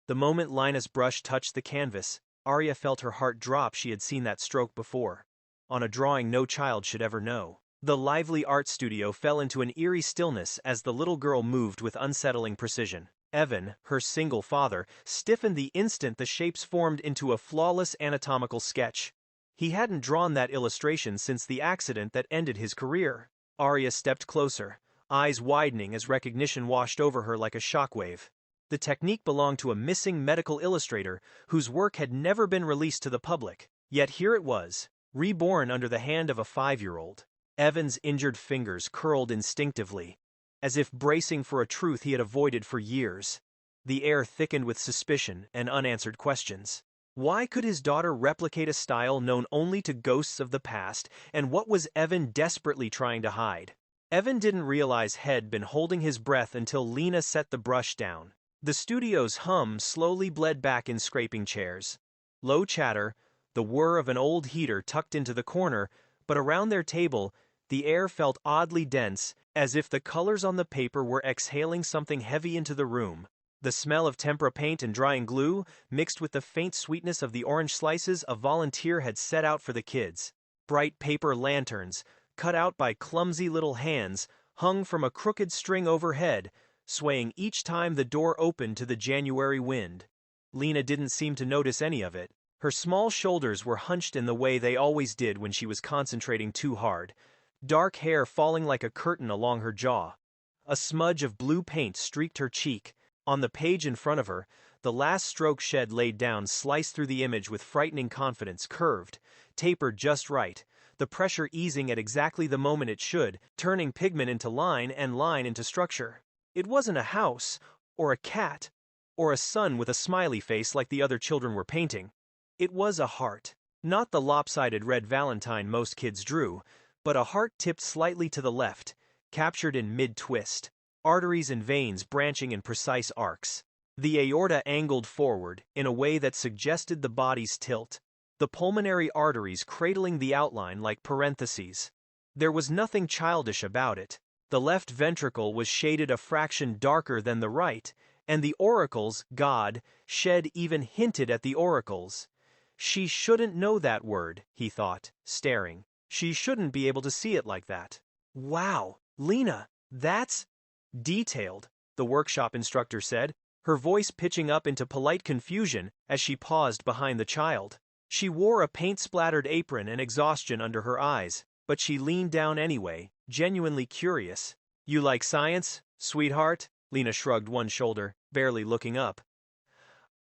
The moment Linus' brush touched the canvas, Arya felt her heart drop. She had seen that stroke before. On a drawing no child should ever know. The lively art studio fell into an eerie stillness as the little girl moved with unsettling precision. Evan, her single father, stiffened the instant the shapes formed into a flawless anatomical sketch. He hadn't drawn that illustration since the accident that ended his career. Arya stepped closer, eyes widening as recognition washed over her like a shockwave. The technique belonged to a missing medical illustrator whose work had never been released to the public. Yet here it was, reborn under the hand of a 5-year-old. Evan's injured fingers curled instinctively, as if bracing for a truth he had avoided for years. The air thickened with suspicion and unanswered questions. Why could his daughter replicate a style known only to ghosts of the past, and what was Evan desperately trying to hide? Evan didn't realize he'd been holding his breath until Lena set the brush down. The studio's hum slowly bled back in scraping chairs. Low chatter, the whir of an old heater tucked into the corner, but around their table, the air felt oddly dense, as if the colors on the paper were exhaling something heavy into the room. The smell of tempera paint and drying glue, mixed with the faint sweetness of the orange slices a volunteer had set out for the kids. Bright paper lanterns, cut out by clumsy little hands, hung from a crooked string overhead, swaying each time the door opened to the January wind. Lena didn't seem to notice any of it. Her small shoulders were hunched in the way they always did when she was concentrating too hard, dark hair falling like a curtain along her jaw. A smudge of blue paint streaked her cheek. On the page in front of her, the last stroke Shed laid down sliced through the image with frightening confidence, curved, tapered just right, the pressure easing at exactly the moment it should, turning pigment into line and line into structure. It wasn't a house, or a cat, or a sun with a smiley face like the other children were painting. It was a heart. Not the lopsided red valentine most kids drew, but a heart tipped slightly to the left, captured in mid-twist. Arteries and veins branching in precise arcs. The aorta angled forward in a way that suggested the body's tilt, the pulmonary arteries cradling the outline like parentheses. There was nothing childish about it. The left ventricle was shaded a fraction darker than the right, and the auricles, God, Shed even hinted at the auricles. She shouldn't know that word, he thought, staring. She shouldn't be able to see it like that. Wow, Lena, that's detailed, the workshop instructor said, her voice pitching up into polite confusion as she paused behind the child. She wore a paint-splattered apron and exhaustion under her eyes, but she leaned down anyway, genuinely curious. You like science, sweetheart? Lena shrugged one shoulder, barely looking up.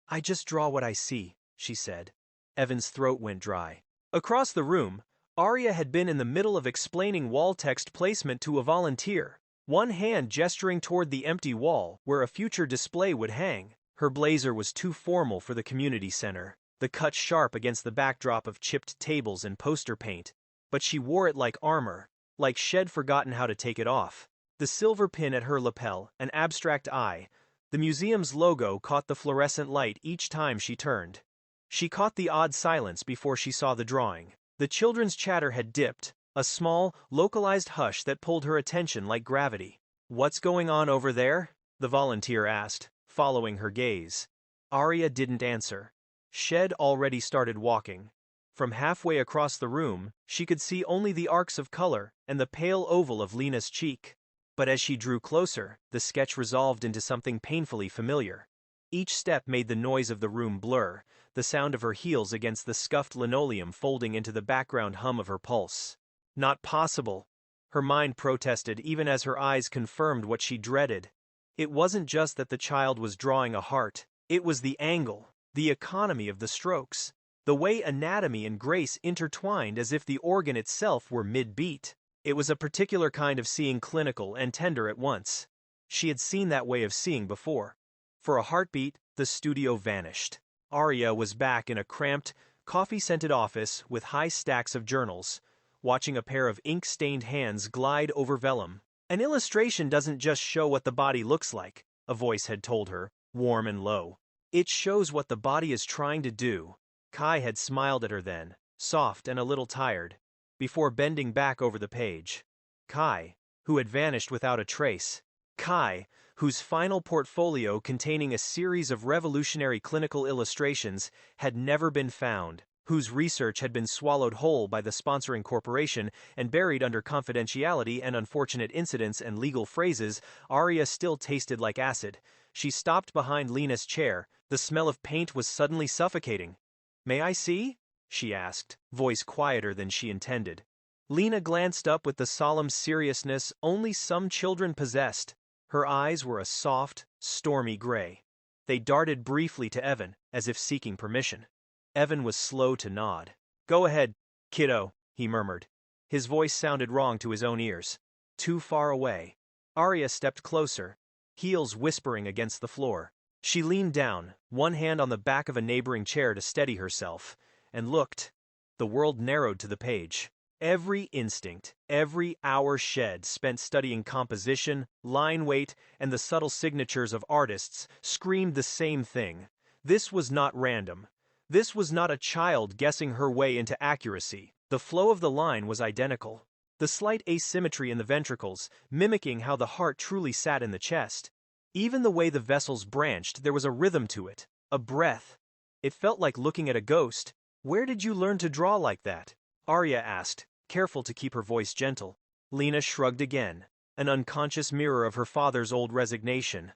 I just draw what I see, she said. Evan's throat went dry. Across the room, Arya had been in the middle of explaining wall text placement to a volunteer, one hand gesturing toward the empty wall where a future display would hang. Her blazer was too formal for the community center, the cut sharp against the backdrop of chipped tables and poster paint, but she wore it like armor, like Shed forgotten how to take it off. The silver pin at her lapel, an abstract eye, the museum's logo caught the fluorescent light each time she turned. She caught the odd silence before she saw the drawing. The children's chatter had dipped, a small, localized hush that pulled her attention like gravity. What's going on over there? The volunteer asked, following her gaze. Arya didn't answer. Shed already started walking. From halfway across the room, she could see only the arcs of color and the pale oval of Lena's cheek. But as she drew closer, the sketch resolved into something painfully familiar. Each step made the noise of the room blur, the sound of her heels against the scuffed linoleum folding into the background hum of her pulse. Not possible, her mind protested even as her eyes confirmed what she dreaded. It wasn't just that the child was drawing a heart, it was the angle, the economy of the strokes, the way anatomy and grace intertwined as if the organ itself were mid-beat. It was a particular kind of seeing, clinical and tender at once. She had seen that way of seeing before. For a heartbeat, the studio vanished. Arya was back in a cramped, coffee-scented office with high stacks of journals, watching a pair of ink-stained hands glide over vellum. An illustration doesn't just show what the body looks like, a voice had told her, warm and low. It shows what the body is trying to do. Kai had smiled at her then, soft and a little tired, before bending back over the page. Kai, who had vanished without a trace. Kai, whose final portfolio containing a series of revolutionary clinical illustrations had never been found, whose research had been swallowed whole by the sponsoring corporation and buried under confidentiality and unfortunate incidents and legal phrases, Arya still tasted like acid. She stopped behind Lena's chair. The smell of paint was suddenly suffocating. "May I see?" she asked, voice quieter than she intended. Lena glanced up with the solemn seriousness only some children possessed. Her eyes were a soft, stormy gray. They darted briefly to Evan, as if seeking permission. Evan was slow to nod. "Go ahead, kiddo," he murmured. His voice sounded wrong to his own ears. Too far away. Arya stepped closer, heels whispering against the floor. She leaned down, one hand on the back of a neighboring chair to steady herself, and looked. The world narrowed to the page. Every instinct, every hour shed spent studying composition, line weight, and the subtle signatures of artists screamed the same thing. This was not random. This was not a child guessing her way into accuracy. The flow of the line was identical. The slight asymmetry in the ventricles, mimicking how the heart truly sat in the chest. Even the way the vessels branched, there was a rhythm to it, a breath. It felt like looking at a ghost. "Where did you learn to draw like that?" Arya asked, careful to keep her voice gentle. Lena shrugged again, an unconscious mirror of her father's old resignation.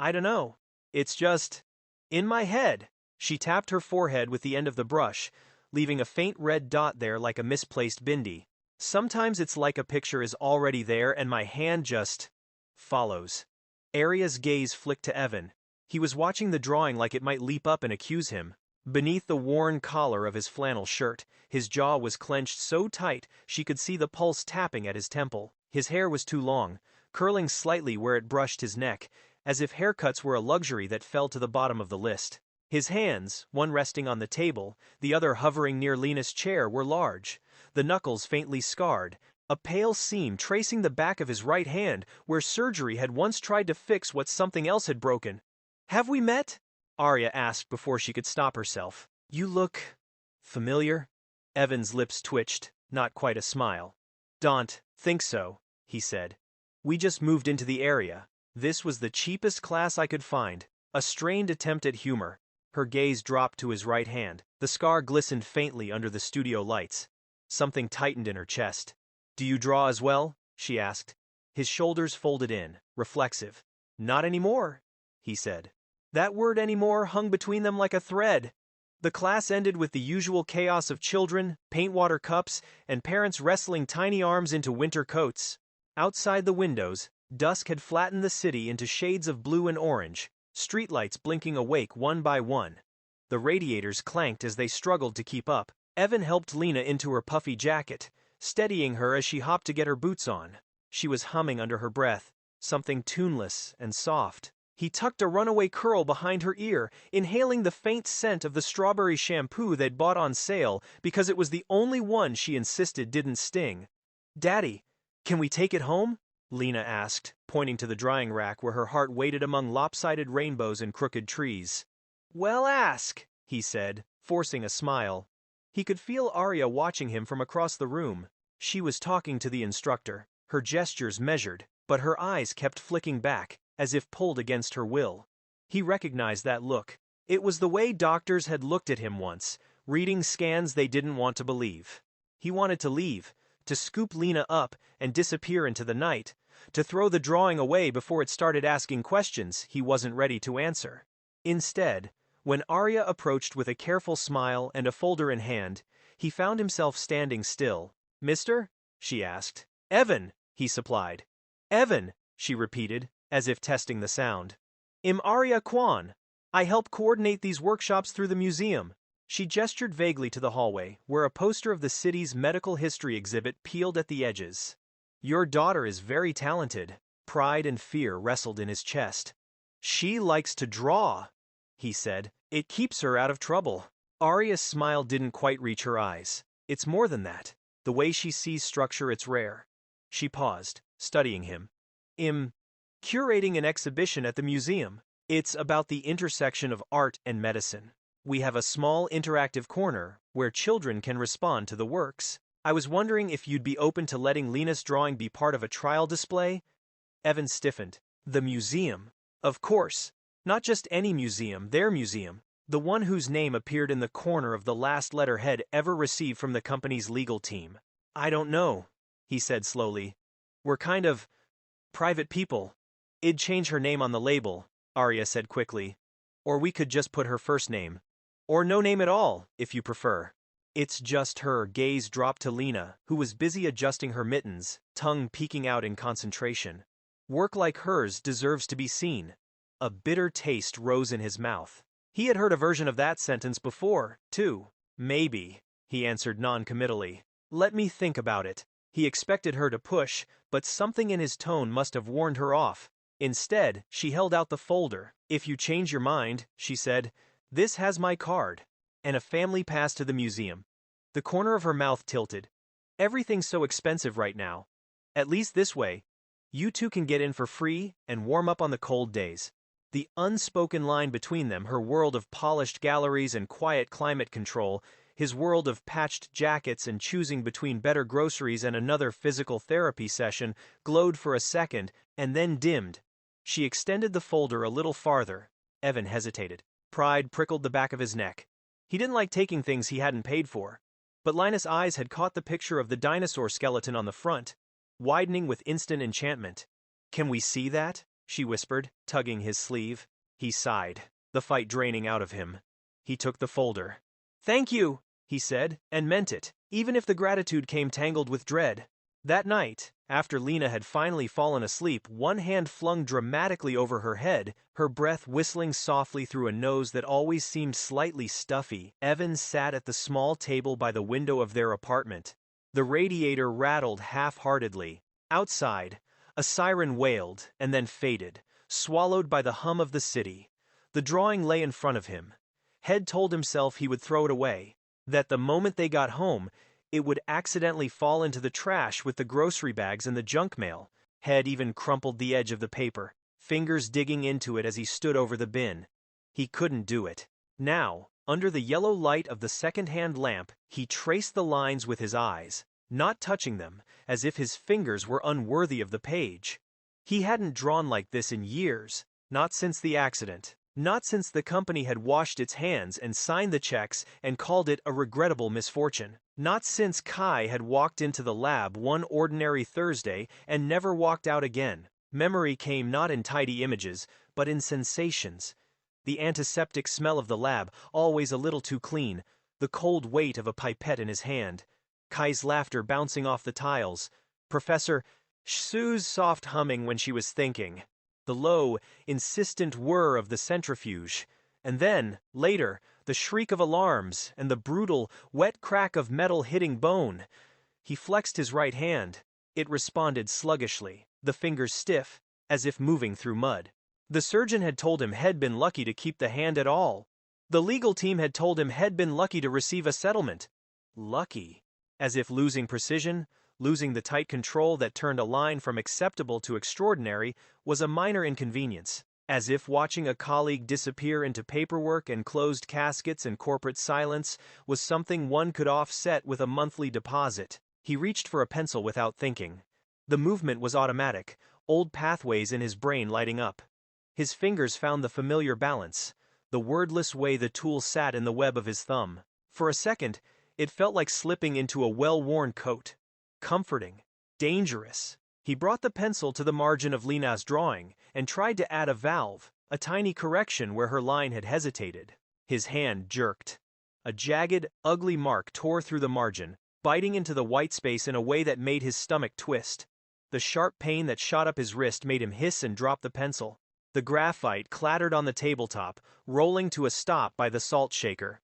"I dunno. It's just in my head." She tapped her forehead with the end of the brush, leaving a faint red dot there like a misplaced bindi. "Sometimes it's like a picture is already there and my hand just follows." Arya's gaze flicked to Evan. He was watching the drawing like it might leap up and accuse him. Beneath the worn collar of his flannel shirt, his jaw was clenched so tight she could see the pulse tapping at his temple. His hair was too long, curling slightly where it brushed his neck, as if haircuts were a luxury that fell to the bottom of the list. His hands, one resting on the table, the other hovering near Lena's chair, were large, the knuckles faintly scarred, a pale seam tracing the back of his right hand where surgery had once tried to fix what something else had broken. "Have we met?" Arya asked before she could stop herself. "You look familiar." Evan's lips twitched, not quite a smile. "Don't think so," he said. "We just moved into the area. This was the cheapest class I could find." A strained attempt at humor. Her gaze dropped to his right hand. The scar glistened faintly under the studio lights. Something tightened in her chest. "Do you draw as well?" she asked. His shoulders folded in, reflexive. "Not anymore," he said. That word "anymore" hung between them like a thread. The class ended with the usual chaos of children, paintwater cups, and parents wrestling tiny arms into winter coats. Outside the windows, dusk had flattened the city into shades of blue and orange, streetlights blinking awake one by one. The radiators clanked as they struggled to keep up. Evan helped Lena into her puffy jacket, steadying her as she hopped to get her boots on. She was humming under her breath, something tuneless and soft. He tucked a runaway curl behind her ear, inhaling the faint scent of the strawberry shampoo they'd bought on sale because it was the only one she insisted didn't sting. "Daddy, can we take it home?" Lena asked, pointing to the drying rack where her heart waited among lopsided rainbows and crooked trees. "Well, ask," he said, forcing a smile. He could feel Arya watching him from across the room. She was talking to the instructor, her gestures measured, but her eyes kept flicking back, as if pulled against her will. He recognized that look. It was the way doctors had looked at him once, reading scans they didn't want to believe. He wanted to leave, to scoop Lena up and disappear into the night, to throw the drawing away before it started asking questions he wasn't ready to answer. Instead, when Arya approached with a careful smile and a folder in hand, he found himself standing still. "Mister?" she asked. "Evan," he supplied. "Evan," she repeated, as if testing the sound. "I'm Arya Kwan. I help coordinate these workshops through the museum." She gestured vaguely to the hallway, where a poster of the city's medical history exhibit peeled at the edges. "Your daughter is very talented." Pride and fear wrestled in his chest. "She likes to draw," he said. "It keeps her out of trouble." Arya's smile didn't quite reach her eyes. "It's more than that. The way she sees structure, it's rare." She paused, studying him. "I'm curating an exhibition at the museum. It's about the intersection of art and medicine. We have a small interactive corner where children can respond to the works. I was wondering if you'd be open to letting Lena's drawing be part of a trial display." Evan stiffened. The museum. Of course. Not just any museum, their museum. The one whose name appeared in the corner of the last letter Head ever received from the company's legal team. I don't know, he said slowly. We're kind of private people. It'd change her name on the label, Arya said quickly. Or we could just put her first name. Or no name at all, if you prefer. It's just her. Gaze dropped to Lena, who was busy adjusting her mittens, tongue peeking out in concentration. Work like hers deserves to be seen. A bitter taste rose in his mouth. He had heard a version of that sentence before, too. Maybe, he answered non-committally. Let me think about it. He expected her to push, but something in his tone must have warned her off. Instead, she held out the folder. If you change your mind, she said, this has my card. And a family pass to the museum. The corner of her mouth tilted. Everything's so expensive right now. At least this way. You two can get in for free and warm up on the cold days. The unspoken line between them, her world of polished galleries and quiet climate control, his world of patched jackets and choosing between better groceries and another physical therapy session, glowed for a second, and then dimmed. She extended the folder a little farther. Evan hesitated. Pride prickled the back of his neck. He didn't like taking things he hadn't paid for. But Linus' eyes had caught the picture of the dinosaur skeleton on the front, widening with instant enchantment. Can we see that? She whispered, tugging his sleeve. He sighed, the fight draining out of him. He took the folder. Thank you, he said, and meant it, even if the gratitude came tangled with dread. That night, after Lena had finally fallen asleep, one hand flung dramatically over her head, her breath whistling softly through a nose that always seemed slightly stuffy, Evan sat at the small table by the window of their apartment. The radiator rattled half-heartedly. Outside, a siren wailed and then faded, swallowed by the hum of the city. The drawing lay in front of him. Head told himself he would throw it away, that the moment they got home, it would accidentally fall into the trash with the grocery bags and the junk mail. Head even crumpled the edge of the paper, fingers digging into it as he stood over the bin. He couldn't do it. Now, under the yellow light of the second-hand lamp, he traced the lines with his eyes, not touching them, as if his fingers were unworthy of the page. He hadn't drawn like this in years, not since the accident, not since the company had washed its hands and signed the checks and called it a regrettable misfortune, not since Kai had walked into the lab one ordinary Thursday and never walked out again. Memory came not in tidy images, but in sensations. The antiseptic smell of the lab, always a little too clean, the cold weight of a pipette in his hand, Kai's laughter bouncing off the tiles, Professor Sue's soft humming when she was thinking, the low, insistent whir of the centrifuge, and then, later, the shriek of alarms and the brutal, wet crack of metal hitting bone. He flexed his right hand. It responded sluggishly, the fingers stiff, as if moving through mud. The surgeon had told him He'd been lucky to keep the hand at all. The legal team had told him He'd been lucky to receive a settlement. Lucky. As if losing precision, losing the tight control that turned a line from acceptable to extraordinary, was a minor inconvenience. As if watching a colleague disappear into paperwork and closed caskets and corporate silence was something one could offset with a monthly deposit. He reached for a pencil without thinking. The movement was automatic, old pathways in his brain lighting up. His fingers found the familiar balance, the wordless way the tool sat in the web of his thumb. For a second, it felt like slipping into a well-worn coat. Comforting. Dangerous. He brought the pencil to the margin of Lena's drawing and tried to add a valve, a tiny correction where her line had hesitated. His hand jerked. A jagged, ugly mark tore through the margin, biting into the white space in a way that made his stomach twist. The sharp pain that shot up his wrist made him hiss and drop the pencil. The graphite clattered on the tabletop, rolling to a stop by the salt shaker.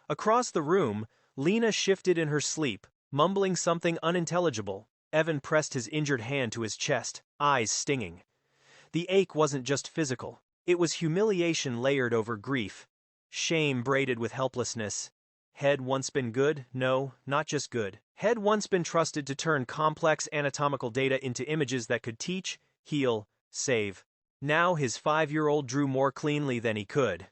Across the room, Lena shifted in her sleep, mumbling something unintelligible. Evan pressed his injured hand to his chest, eyes stinging. The ache wasn't just physical. It was humiliation layered over grief. Shame braided with helplessness. Had once been good? No, not just good. Had once been trusted to turn complex anatomical data into images that could teach, heal, save. Now his 5-year-old drew more cleanly than he could.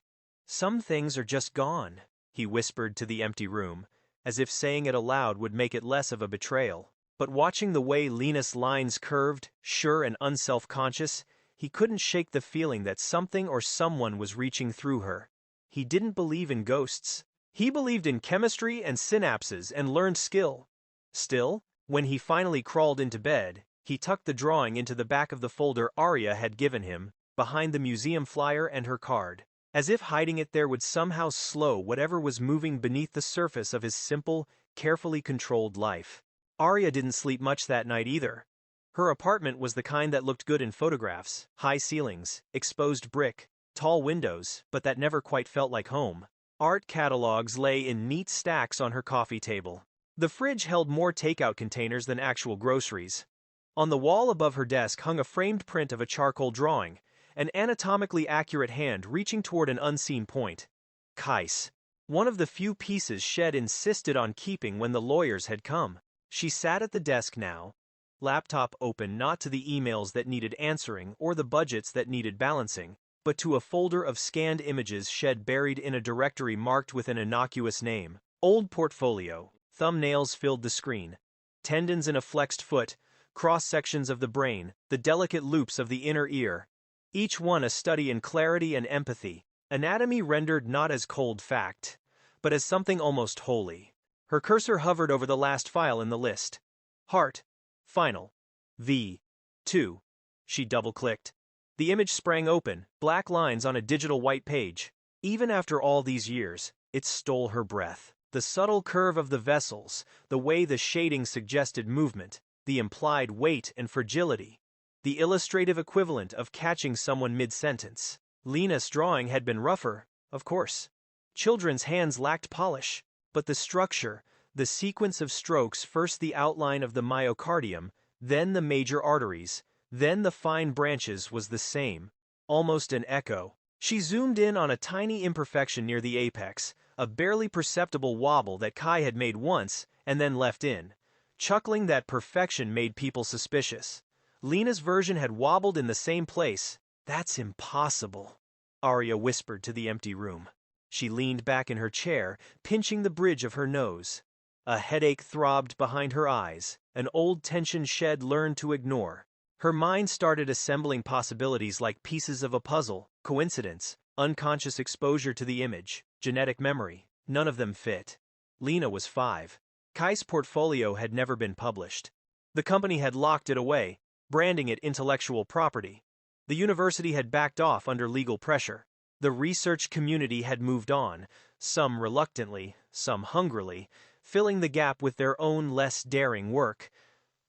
Some things are just gone, he whispered to the empty room, as if saying it aloud would make it less of a betrayal. But watching the way Lena's lines curved, sure and unself-conscious, he couldn't shake the feeling that something or someone was reaching through her. He didn't believe in ghosts. He believed in chemistry and synapses and learned skill. Still, when he finally crawled into bed, he tucked the drawing into the back of the folder Arya had given him, behind the museum flyer and her card, as if hiding it there would somehow slow whatever was moving beneath the surface of his simple, carefully controlled life. Arya didn't sleep much that night either. Her apartment was the kind that looked good in photographs: high ceilings, exposed brick, tall windows, but that never quite felt like home. Art catalogs lay in neat stacks on her coffee table. The fridge held more takeout containers than actual groceries. On the wall above her desk hung a framed print of a charcoal drawing, an anatomically accurate hand reaching toward an unseen point. Kais. One of the few pieces Shed insisted on keeping when the lawyers had come. She sat at the desk now, laptop open, not to the emails that needed answering or the budgets that needed balancing, but to a folder of scanned images Shed buried in a directory marked with an innocuous name. Old portfolio. Thumbnails filled the screen. Tendons in a flexed foot, cross-sections of the brain, the delicate loops of the inner ear. Each one a study in clarity and empathy. Anatomy rendered not as cold fact, but as something almost holy. Her cursor hovered over the last file in the list. Heart. Final. V. 2. She double-clicked. The image sprang open, black lines on a digital white page. Even after all these years, it stole her breath. The subtle curve of the vessels, the way the shading suggested movement, the implied weight and fragility. The illustrative equivalent of catching someone mid-sentence. Lena's drawing had been rougher, of course. Children's hands lacked polish, but the structure, the sequence of strokes, first the outline of the myocardium, then the major arteries, then the fine branches, was the same, almost an echo. She zoomed in on a tiny imperfection near the apex, a barely perceptible wobble that Kai had made once and then left in. Chuckling that perfection made people suspicious. Lena's version had wobbled in the same place. That's impossible, Arya whispered to the empty room. She leaned back in her chair, pinching the bridge of her nose. A headache throbbed behind her eyes, an old tension Shed learned to ignore. Her mind started assembling possibilities like pieces of a puzzle: coincidence, unconscious exposure to the image, genetic memory. None of them fit. Lena was 5. Kai's portfolio had never been published. The company had locked it away, branding it intellectual property. The university had backed off under legal pressure. The research community had moved on, some reluctantly, some hungrily, filling the gap with their own less daring work.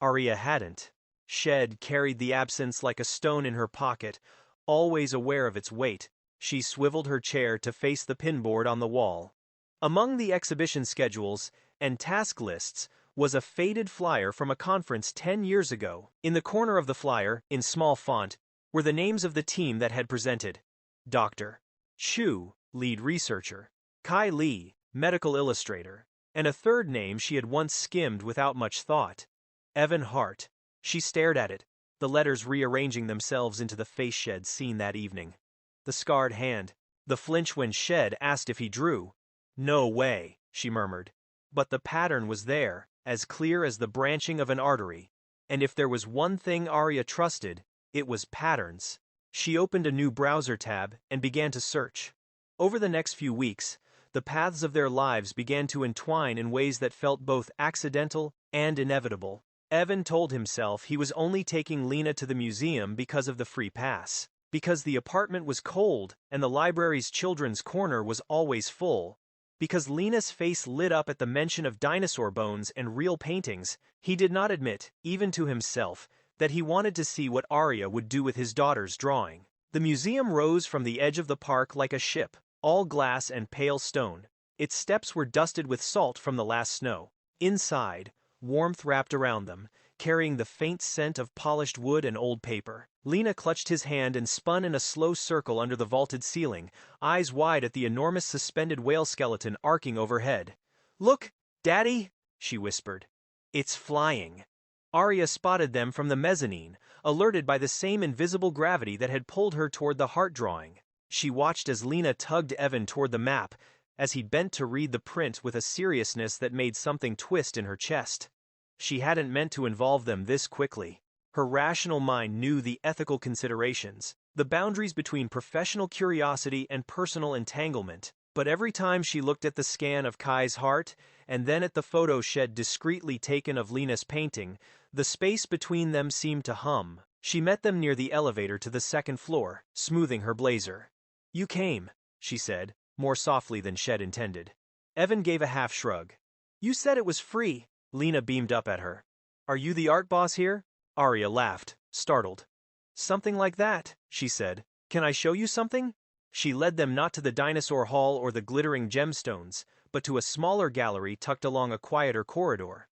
Arya hadn't. Shed carried the absence like a stone in her pocket, always aware of its weight. She swiveled her chair to face the pinboard on the wall. Among the exhibition schedules and task lists was a faded flyer from a conference 10 years ago. In the corner of the flyer, in small font, were the names of the team that had presented. Dr. Chu, lead researcher; Kai Li, medical illustrator; and a third name she had once skimmed without much thought: Evan Hart. She stared at it, the letters rearranging themselves into the face Shed seen that evening. The scarred hand, the flinch when Shed asked if he drew. No way, she murmured. But the pattern was there, as clear as the branching of an artery. And if there was one thing Arya trusted, it was patterns. She opened a new browser tab and began to search. Over the next few weeks, the paths of their lives began to entwine in ways that felt both accidental and inevitable. Evan told himself he was only taking Lena to the museum because of the free pass, because the apartment was cold and the library's children's corner was always full, because Lena's face lit up at the mention of dinosaur bones and real paintings. He did not admit, even to himself, that he wanted to see what Arya would do with his daughter's drawing. The museum rose from the edge of the park like a ship, all glass and pale stone. Its steps were dusted with salt from the last snow. Inside, warmth wrapped around them, carrying the faint scent of polished wood and old paper. Lena clutched his hand and spun in a slow circle under the vaulted ceiling, eyes wide at the enormous suspended whale skeleton arcing overhead. "Look, Daddy," she whispered. "It's flying." Arya spotted them from the mezzanine, alerted by the same invisible gravity that had pulled her toward the heart drawing. She watched as Lena tugged Evan toward the map, as he bent to read the print with a seriousness that made something twist in her chest. She hadn't meant to involve them this quickly. Her rational mind knew the ethical considerations, the boundaries between professional curiosity and personal entanglement. But every time she looked at the scan of Kai's heart, and then at the photo Shed discreetly taken of Lena's painting, the space between them seemed to hum. She met them near the elevator to the second floor, smoothing her blazer. "You came," she said, more softly than Shed intended. Evan gave a half shrug. "You said it was free." Lena beamed up at her. "Are you the art boss here?" Arya laughed, startled. "Something like that," she said. "Can I show you something?" She led them not to the dinosaur hall or the glittering gemstones, but to a smaller gallery tucked along a quieter corridor.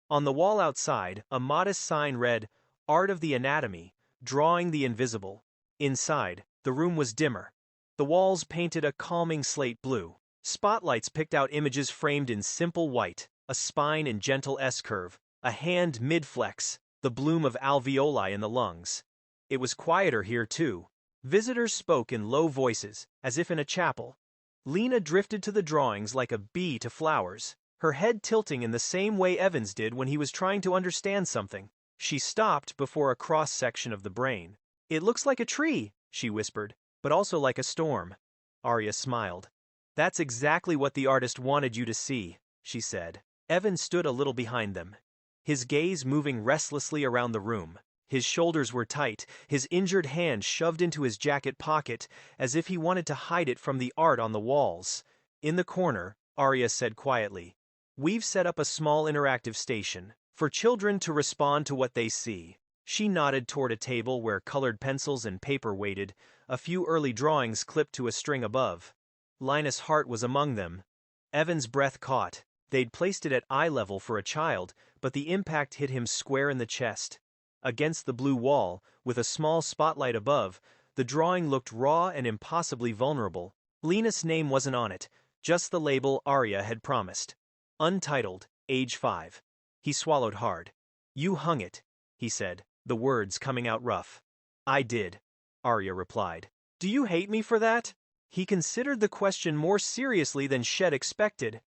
On the wall outside, a modest sign read, "Art of the Anatomy, Drawing the Invisible." Inside, the room was dimmer. The walls painted a calming slate blue. Spotlights picked out images framed in simple white, a spine in gentle S-curve, a hand mid-flex, the bloom of alveoli in the lungs. It was quieter here, too. Visitors spoke in low voices, as if in a chapel. Lena drifted to the drawings like a bee to flowers, her head tilting in the same way Evans did when he was trying to understand something. She stopped before a cross-section of the brain. "It looks like a tree," she whispered, "but also like a storm." Arya smiled. "That's exactly what the artist wanted you to see," she said. Evan stood a little behind them, his gaze moving restlessly around the room. His shoulders were tight, his injured hand shoved into his jacket pocket, as if he wanted to hide it from the art on the walls. In the corner, Arya said quietly, "We've set up a small interactive station, for children to respond to what they see." She nodded toward a table where colored pencils and paper waited, a few early drawings clipped to a string above. Linus Hart was among them. Evan's breath caught. They'd placed it at eye level for a child, but the impact hit him square in the chest. Against the blue wall, with a small spotlight above, the drawing looked raw and impossibly vulnerable. Lena's name wasn't on it, just the label Arya had promised. Untitled, age 5. He swallowed hard. "You hung it," he said, the words coming out rough. "I did," Arya replied. "Do you hate me for that?" He considered the question more seriously than Shed expected.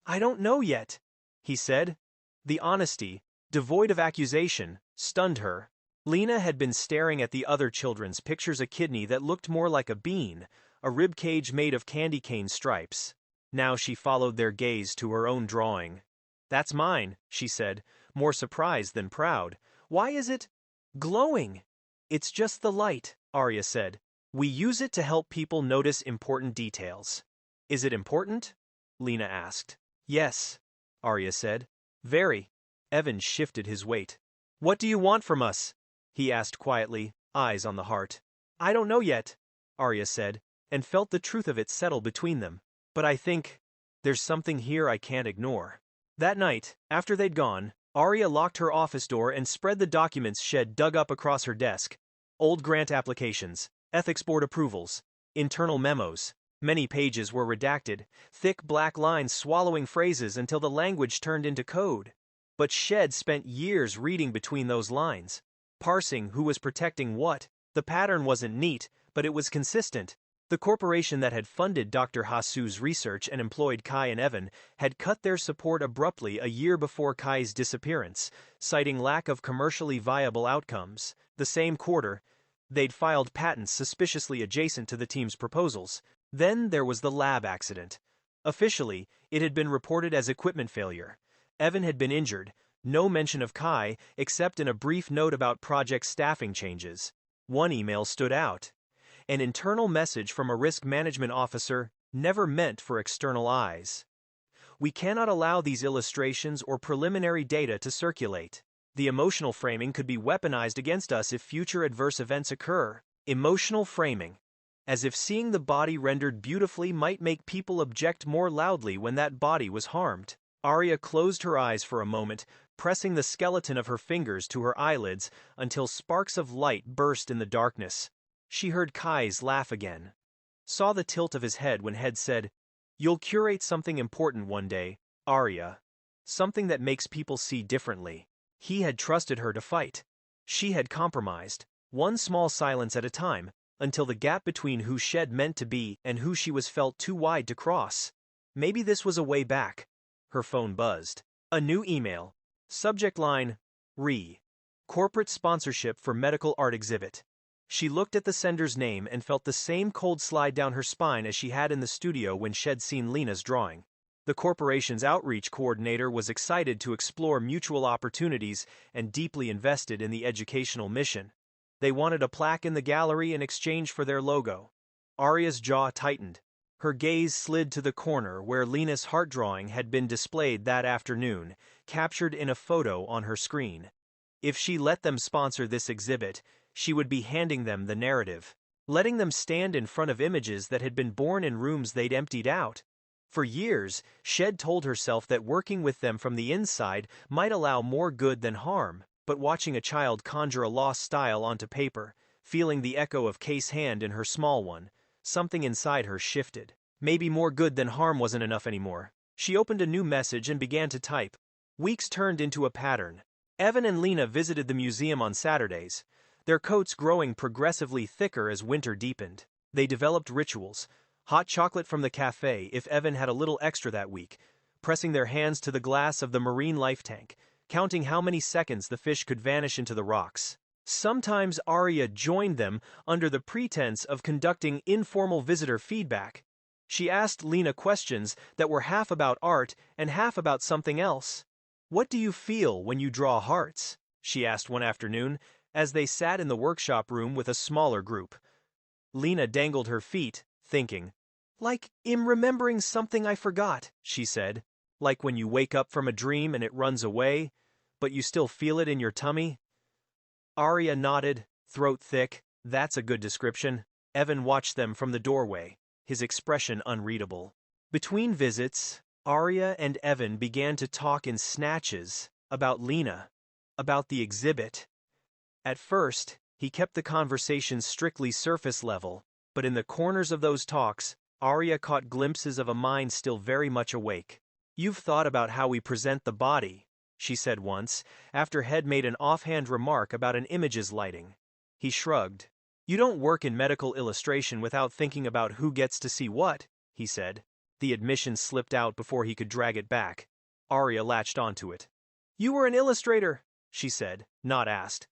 "I don't know yet," he said. The honesty, devoid of accusation, stunned her. Lena had been staring at the other children's pictures, a kidney that looked more like a bean, a rib cage made of candy cane stripes. Now she followed their gaze to her own drawing. "That's mine," she said, more surprised than proud. "Why is it glowing?" "It's just the light," Arya said. "We use it to help people notice important details." "Is it important?" Lena asked. "Yes," Arya said. "Very." Evan shifted his weight. "What do you want from us?" he asked quietly, eyes on the heart. "I don't know yet," Arya said, and felt the truth of it settle between them. "But I think there's something here I can't ignore." That night, after they'd gone, Arya locked her office door and spread the documents Shed dug up across her desk. Old grant applications, ethics board approvals, internal memos. Many pages were redacted, thick black lines swallowing phrases until the language turned into code. But Shed spent years reading between those lines, parsing who was protecting what. The pattern wasn't neat, but it was consistent. The corporation that had funded Dr. Hasu's research and employed Kai and Evan had cut their support abruptly a year before Kai's disappearance, citing lack of commercially viable outcomes. The same quarter, they'd filed patents suspiciously adjacent to the team's proposals. Then there was the lab accident. Officially, it had been reported as equipment failure. Evan had been injured, no mention of Kai except in a brief note about project staffing changes. One email stood out. An internal message from a risk management officer, never meant for external eyes. "We cannot allow these illustrations or preliminary data to circulate. The emotional framing could be weaponized against us if future adverse events occur." Emotional framing. As if seeing the body rendered beautifully might make people object more loudly when that body was harmed. Arya closed her eyes for a moment, pressing the skeleton of her fingers to her eyelids until sparks of light burst in the darkness. She heard Kai's laugh again. Saw the tilt of his head when Head said, "You'll curate something important one day, Arya. Something that makes people see differently." He had trusted her to fight. She had compromised, one small silence at a time, until the gap between who Shed meant to be and who she was felt too wide to cross. Maybe this was a way back. Her phone buzzed. A new email. Subject line, "Re." Corporate sponsorship for medical art exhibit. She looked at the sender's name and felt the same cold slide down her spine as she had in the studio when she'd seen Lena's drawing. The corporation's outreach coordinator was excited to explore mutual opportunities and deeply invested in the educational mission. They wanted a plaque in the gallery in exchange for their logo. Arya's jaw tightened. Her gaze slid to the corner where Lena's heart drawing had been displayed that afternoon, captured in a photo on her screen. If she let them sponsor this exhibit, she would be handing them the narrative, letting them stand in front of images that had been born in rooms they'd emptied out. For years, Shed told herself that working with them from the inside might allow more good than harm, but watching a child conjure a lost style onto paper, feeling the echo of Kay's hand in her small one, something inside her shifted. Maybe more good than harm wasn't enough anymore. She opened a new message and began to type. Weeks turned into a pattern. Evan and Lena visited the museum on Saturdays, their coats growing progressively thicker as winter deepened. They developed rituals. Hot chocolate from the cafe if Evan had a little extra that week, pressing their hands to the glass of the marine life tank, counting how many seconds the fish could vanish into the rocks. Sometimes Arya joined them under the pretense of conducting informal visitor feedback. She asked Lena questions that were half about art and half about something else. "What do you feel when you draw hearts?" she asked one afternoon, as they sat in the workshop room with a smaller group. Lena dangled her feet, thinking. "Like I'm remembering something I forgot," she said. "Like when you wake up from a dream and it runs away, but you still feel it in your tummy?" Arya nodded, throat thick. "That's a good description." Evan watched them from the doorway, his expression unreadable. Between visits, Arya and Evan began to talk in snatches about Lena, about the exhibit. At first, he kept the conversation strictly surface level, but in the corners of those talks, Arya caught glimpses of a mind still very much awake. "You've thought about how we present the body," she said once, after Head made an offhand remark about an image's lighting. He shrugged. "You don't work in medical illustration without thinking about who gets to see what," he said. The admission slipped out before he could drag it back. Arya latched onto it. "You were an illustrator," she said, not asked.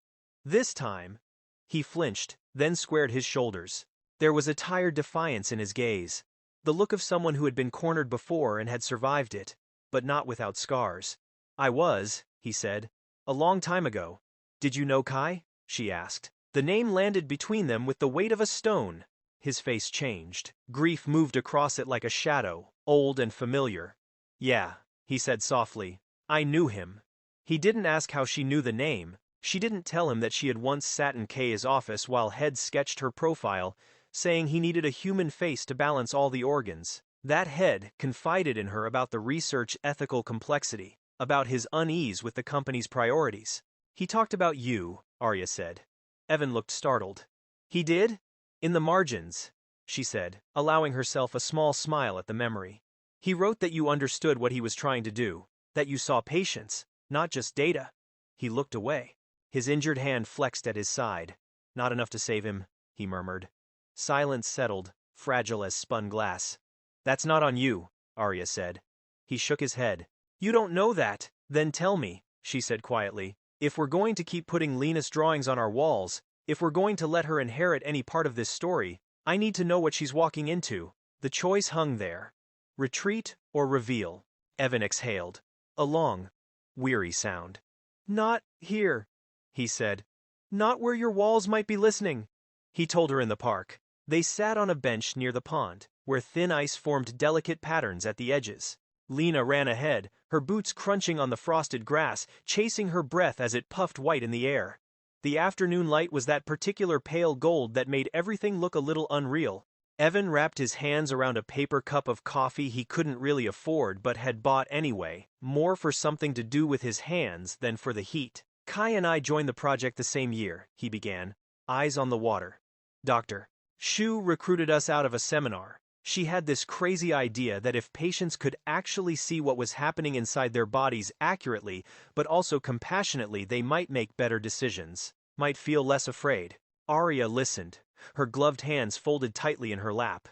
This time, he flinched, then squared his shoulders. There was a tired defiance in his gaze, the look of someone who had been cornered before and had survived it, but not without scars. "I was," he said, "a long time ago." "Did you know Kai?" she asked. The name landed between them with the weight of a stone. His face changed. Grief moved across it like a shadow, old and familiar. "Yeah," he said softly. "I knew him." He didn't ask how she knew the name. She didn't tell him that she had once sat in Kay's office while Head sketched her profile, saying he needed a human face to balance all the organs. That Head confided in her about the research ethical complexity, about his unease with the company's priorities. "He talked about you," Arya said. Evan looked startled. "He did?" "In the margins," she said, allowing herself a small smile at the memory. "He wrote that you understood what he was trying to do, that you saw patients, not just data." He looked away. His injured hand flexed at his side. "Not enough to save him," he murmured. Silence settled, fragile as spun glass. "That's not on you," Arya said. He shook his head. "You don't know that. Then tell me," she said quietly. "If we're going to keep putting Lena's drawings on our walls, if we're going to let her inherit any part of this story, I need to know what she's walking into." The choice hung there. Retreat or reveal. Evan exhaled. A long, weary sound. "Not here," he said. "Not where your walls might be listening." He told her in the park. They sat on a bench near the pond, where thin ice formed delicate patterns at the edges. Lena ran ahead, her boots crunching on the frosted grass, chasing her breath as it puffed white in the air. The afternoon light was that particular pale gold that made everything look a little unreal. Evan wrapped his hands around a paper cup of coffee he couldn't really afford but had bought anyway, more for something to do with his hands than for the heat. "Kai and I joined the project the same year," he began, eyes on the water. "Dr. Shu recruited us out of a seminar. She had this crazy idea that if patients could actually see what was happening inside their bodies accurately, but also compassionately, they might make better decisions, might feel less afraid." Arya listened, her gloved hands folded tightly in her lap.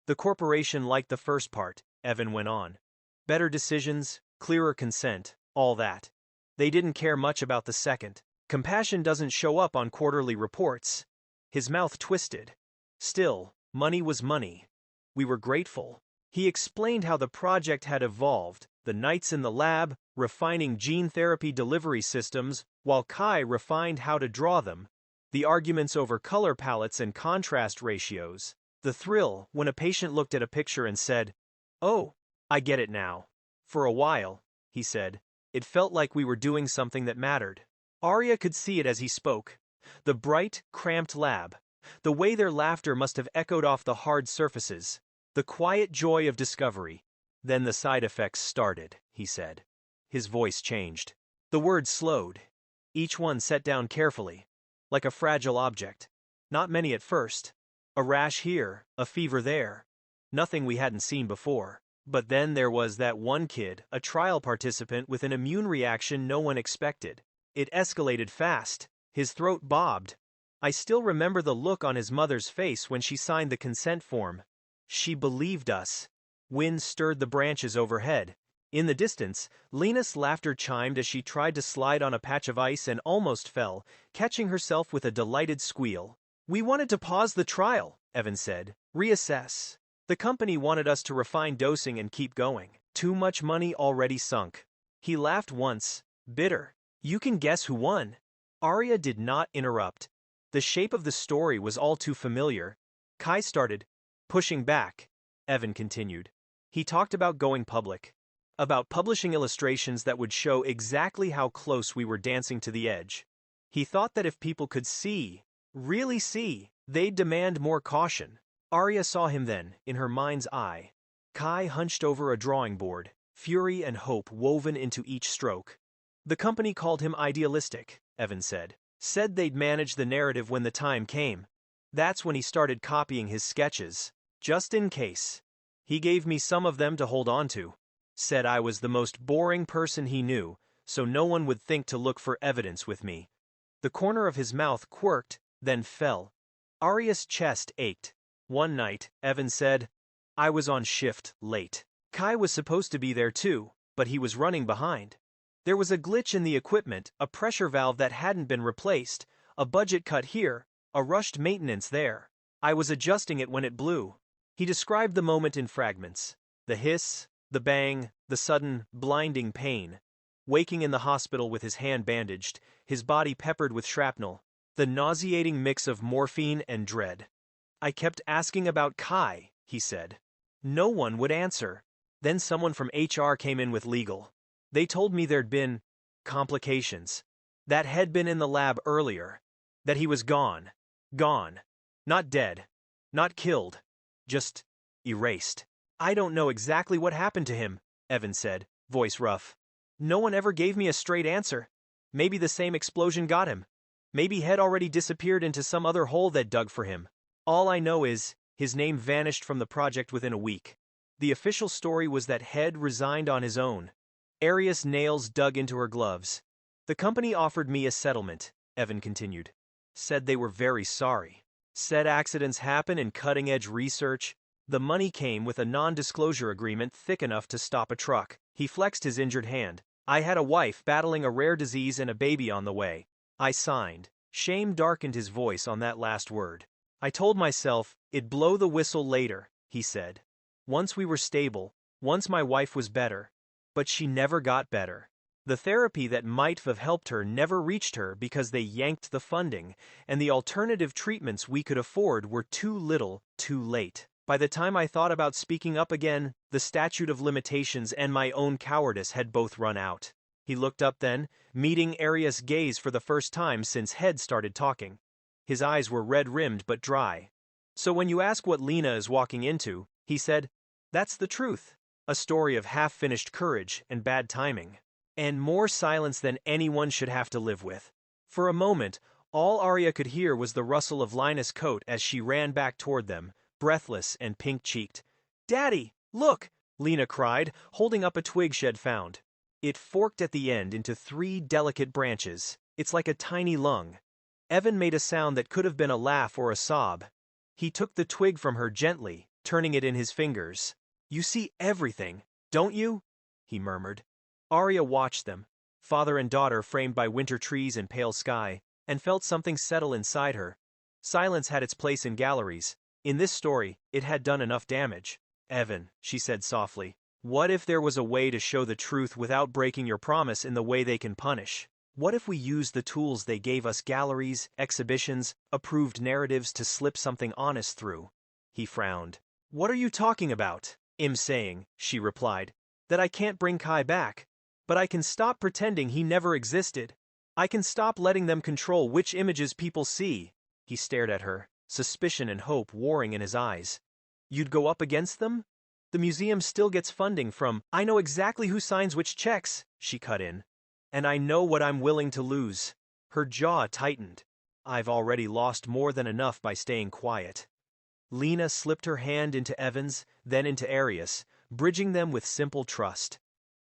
"The corporation liked the first part," Evan went on. "Better decisions, clearer consent, all that. They didn't care much about the second. Compassion doesn't show up on quarterly reports. His mouth twisted. Still, money was money. We were grateful. He explained how the project had evolved, the nights in the lab, refining gene therapy delivery systems, while Kai refined how to draw them, the arguments over color palettes and contrast ratios, the thrill when a patient looked at a picture and said, "Oh, I get it now." For a while, he said, it felt like we were doing something that mattered. Arya could see it as he spoke. The bright, cramped lab. The way their laughter must have echoed off the hard surfaces. The quiet joy of discovery. Then the side effects started, he said. His voice changed. The words slowed. Each one set down carefully, like a fragile object. Not many at first. A rash here, a fever there. Nothing we hadn't seen before. But then there was that one kid, a trial participant with an immune reaction no one expected. It escalated fast. His throat bobbed. I still remember the look on his mother's face when she signed the consent form. She believed us. Wind stirred the branches overhead. In the distance, Lena's laughter chimed as she tried to slide on a patch of ice and almost fell, catching herself with a delighted squeal. "We wanted to pause the trial," Evan said. "Reassess. The company wanted us to refine dosing and keep going. Too much money already sunk." He laughed once, bitter. "You can guess who won." Arya did not interrupt. The shape of the story was all too familiar. Kai started, pushing back. Evan continued. He talked about going public. About publishing illustrations that would show exactly how close we were dancing to the edge. He thought that if people could see, really see, they'd demand more caution. Arya saw him then, in her mind's eye. Kai hunched over a drawing board, fury and hope woven into each stroke. The company called him idealistic, Evan said. Said they'd manage the narrative when the time came. That's when he started copying his sketches. Just in case. He gave me some of them to hold on to. Said I was the most boring person he knew, so no one would think to look for evidence with me. The corner of his mouth quirked, then fell. Arya's chest ached. One night, Evan said, I was on shift, late. Kai was supposed to be there too, but he was running behind. There was a glitch in the equipment, a pressure valve that hadn't been replaced, a budget cut here, a rushed maintenance there. I was adjusting it when it blew. He described the moment in fragments. The hiss, the bang, the sudden, blinding pain. Waking in the hospital with his hand bandaged, his body peppered with shrapnel. The nauseating mix of morphine and dread. I kept asking about Kai, he said. No one would answer. Then someone from HR came in with legal. They told me there'd been complications. That had been in the lab earlier. That he was gone. Gone. Not dead. Not killed. Just erased. I don't know exactly what happened to him, Evan said, voice rough. No one ever gave me a straight answer. Maybe the same explosion got him. Maybe Head already disappeared into some other hole that dug for him. All I know is, his name vanished from the project within a week. The official story was that Head resigned on his own. Arius' nails dug into her gloves. The company offered me a settlement, Evan continued. Said they were very sorry. Said accidents happen in cutting-edge research. The money came with a non-disclosure agreement thick enough to stop a truck. He flexed his injured hand. I had a wife battling a rare disease and a baby on the way. I signed. Shame darkened his voice on that last word. I told myself, it'd blow the whistle later, he said. Once we were stable, once my wife was better. But she never got better. The therapy that might have helped her never reached her because they yanked the funding, and the alternative treatments we could afford were too little, too late. By the time I thought about speaking up again, the statute of limitations and my own cowardice had both run out. He looked up then, meeting Arius' gaze for the first time since Head started talking. His eyes were red-rimmed but dry. So when you ask what Lena is walking into, he said, that's the truth. A story of half-finished courage and bad timing. And more silence than anyone should have to live with. For a moment, all Arya could hear was the rustle of Lina's coat as she ran back toward them, breathless and pink-cheeked. Daddy, look! Lena cried, holding up a twig she'd found. It forked at the end into 3 delicate branches. It's like a tiny lung. Evan made a sound that could have been a laugh or a sob. He took the twig from her gently, turning it in his fingers. You see everything, don't you? He murmured. Arya watched them. father and daughter framed by winter trees and pale sky, and felt something settle inside her. Silence had its place in galleries. In this story, it had done enough damage. Evan, she said softly, what if there was a way to show the truth without breaking your promise in the way they can punish? What if we used the tools they gave us, galleries, exhibitions, approved narratives, to slip something honest through? He frowned. What are you talking about? I'm saying, she replied, that I can't bring Kai back. But I can stop pretending he never existed. I can stop letting them control which images people see. He stared at her, suspicion and hope warring in his eyes. You'd go up against them? The museum still gets funding from— I know exactly who signs which checks, she cut in. And I know what I'm willing to lose. Her jaw tightened. I've already lost more than enough by staying quiet. Lena slipped her hand into Evan's, then into Arius, bridging them with simple trust.